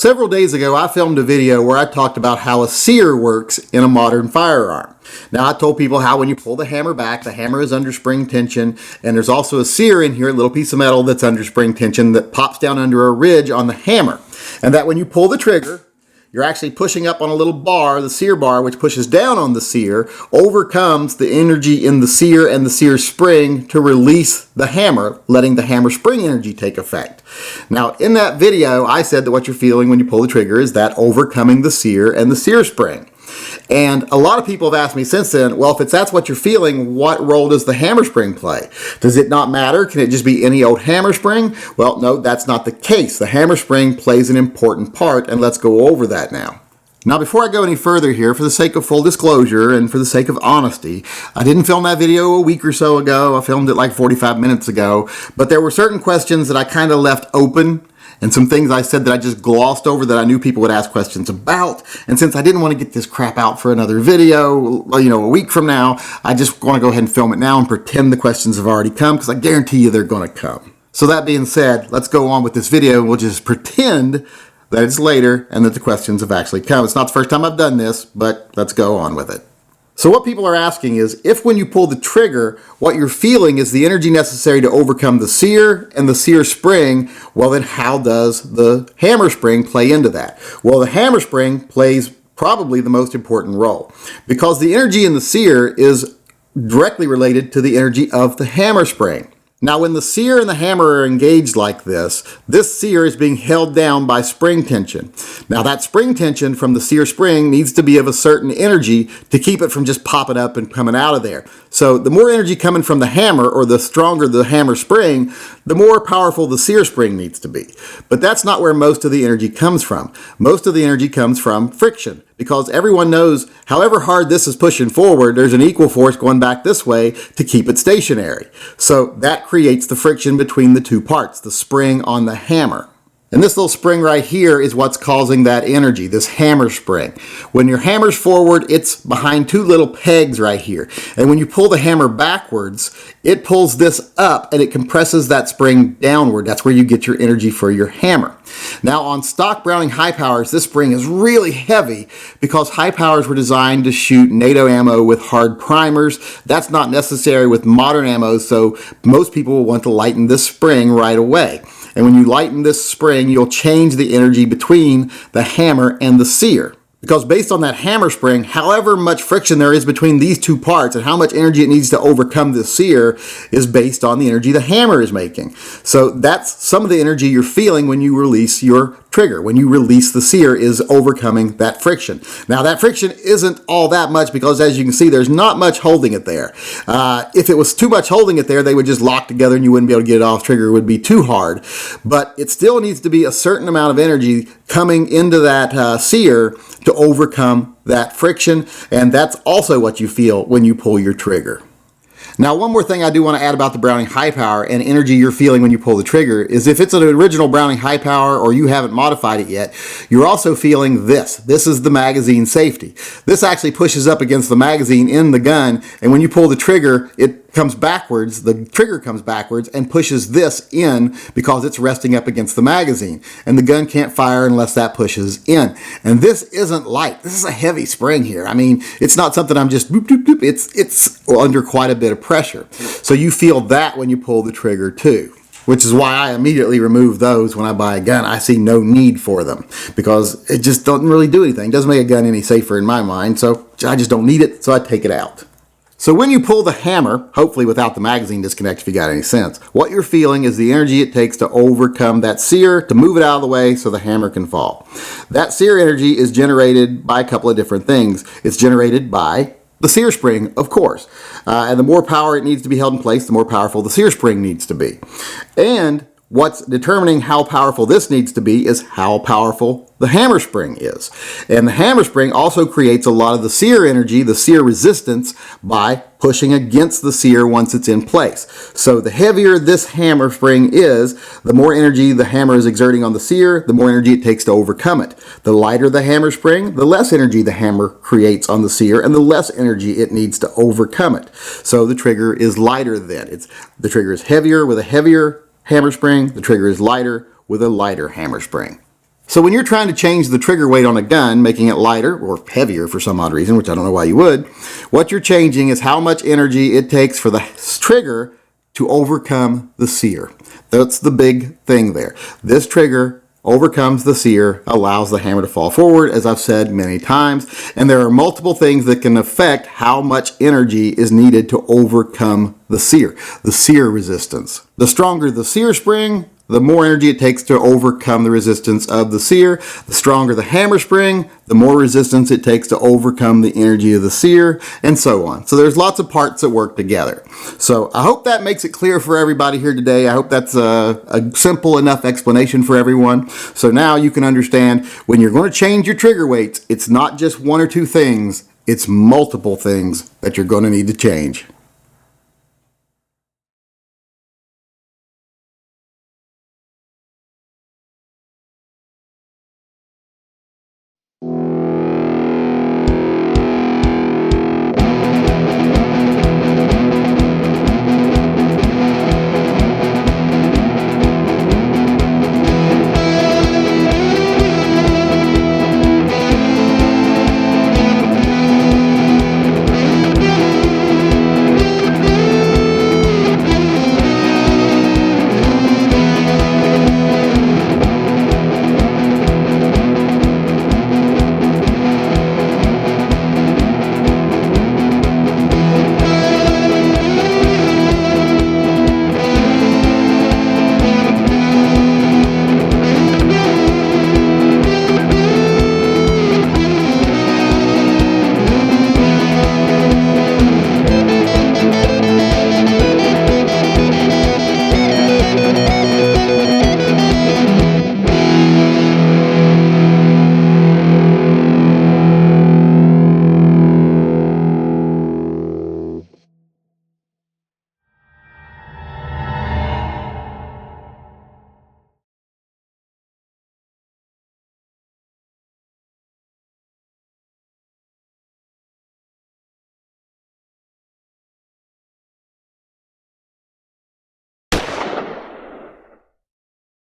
Several days ago, I filmed a video where I talked about how a sear works in a modern firearm. Now, I told people how when you pull the hammer back, the hammer is under spring tension, and there's also a sear in here, a little piece of metal that's under spring tension that pops down under a ridge on the hammer. And that when you pull the trigger, you're actually pushing up on a little bar, the sear bar, which pushes down on the sear, overcomes the energy in the sear and the sear spring to release the hammer, letting the hammer spring energy take effect. Now, in that video, I said that what you're feeling when you pull the trigger is that overcoming the sear and the sear spring. And a lot of people have asked me since then, well, if that's what you're feeling, what role does the hammer spring play? Does it not matter? Can it just be any old hammer spring? Well, no, that's not the case. The hammer spring plays an important part, and let's go over that now. Now, before I go any further here, for the sake of full disclosure and for the sake of honesty, I didn't film that video a week or so ago. I filmed it like 45 minutes ago, but there were certain questions that I kind of left open and some things I said that I just glossed over that I knew people would ask questions about. And since I didn't want to get this crap out for another video, a week from now, I just want to go ahead and film it now and pretend the questions have already come, because I guarantee you they're going to come. So that being said, let's go on with this video and we'll just pretend that it's later and that the questions have actually come. It's not the first time I've done this, but let's go on with it. So what people are asking is, if when you pull the trigger, what you're feeling is the energy necessary to overcome the sear and the sear spring, well then how does the hammer spring play into that? Well, the hammer spring plays probably the most important role, because the energy in the sear is directly related to the energy of the hammer spring. Now, when the sear and the hammer are engaged like this sear is being held down by spring tension. Now, that spring tension from the sear spring needs to be of a certain energy to keep it from just popping up and coming out of there. So the more energy coming from the hammer, or the stronger the hammer spring, the more powerful the sear spring needs to be. But that's not where most of the energy comes from. Most of the energy comes from friction, because everyone knows however hard this is pushing forward, there's an equal force going back this way to keep it stationary. So that creates the friction between the two parts, the spring on the hammer. And this little spring right here is what's causing that energy, this hammer spring. When your hammer's forward, it's behind two little pegs right here. And when you pull the hammer backwards, it pulls this up and it compresses that spring downward. That's where you get your energy for your hammer. Now, on stock Browning high powers, this spring is really heavy because high powers were designed to shoot NATO ammo with hard primers. That's not necessary with modern ammo, so most people will want to lighten this spring right away. And when you lighten this spring, you'll change the energy between the hammer and the sear. Because based on that hammer spring, however much friction there is between these two parts and how much energy it needs to overcome the sear is based on the energy the hammer is making. So that's some of the energy you're feeling when you release your trigger. When you release the sear, is overcoming that friction. Now, that friction isn't all that much, because as you can see, there's not much holding it there. If it was too much holding it there, they would just lock together and you wouldn't be able to get it off. Trigger would be too hard. But it still needs to be a certain amount of energy coming into that sear to overcome that friction, and that's also what you feel when you pull your trigger. Now, one more thing I do want to add about the Browning high power and energy you're feeling when you pull the trigger is, if it's an original Browning high power or you haven't modified it yet, you're also feeling this. This is the magazine safety. This actually pushes up against the magazine in the gun, and when you pull the trigger, it comes backwards, the trigger comes backwards and pushes this in because it's resting up against the magazine, and the gun can't fire unless that pushes in. And this isn't light. This is a heavy spring here. I mean, it's not something I'm just boop, boop, boop. It's under quite a bit of pressure. So you feel that when you pull the trigger too, which is why I immediately remove those when I buy a gun. I see no need for them because it just doesn't really do anything. It doesn't make a gun any safer in my mind, so I just don't need it, so I take it out. So when you pull the hammer, hopefully without the magazine disconnect if you got any sense, what you're feeling is the energy it takes to overcome that sear, to move it out of the way so the hammer can fall. That sear energy is generated by a couple of different things. It's generated by the sear spring, of course. And the more power it needs to be held in place, the more powerful the sear spring needs to be. And what's determining how powerful this needs to be is how powerful the hammer spring is. And the hammer spring also creates a lot of the sear energy, the sear resistance, by pushing against the sear once it's in place. So the heavier this hammer spring is, the more energy the hammer is exerting on the sear, the more energy it takes to overcome it. The lighter the hammer spring, the less energy the hammer creates on the sear, and the less energy it needs to overcome it. So the trigger is lighter then. The trigger is heavier with a heavier hammer spring. The trigger is lighter with a lighter hammer spring. So when you're trying to change the trigger weight on a gun, making it lighter or heavier for some odd reason, which I don't know why you would, what you're changing is how much energy it takes for the trigger to overcome the sear. That's the big thing there. This trigger overcomes the sear, allows the hammer to fall forward, as I've said many times, and there are multiple things that can affect how much energy is needed to overcome the sear resistance. The stronger the sear spring, the more energy it takes to overcome the resistance of the sear. The stronger the hammer spring, the more resistance it takes to overcome the energy of the sear, and so on. So there's lots of parts that work together. So I hope that makes it clear for everybody here today. I hope that's a simple enough explanation for everyone. So now you can understand when you're going to change your trigger weights, it's not just one or two things, it's multiple things that you're going to need to change.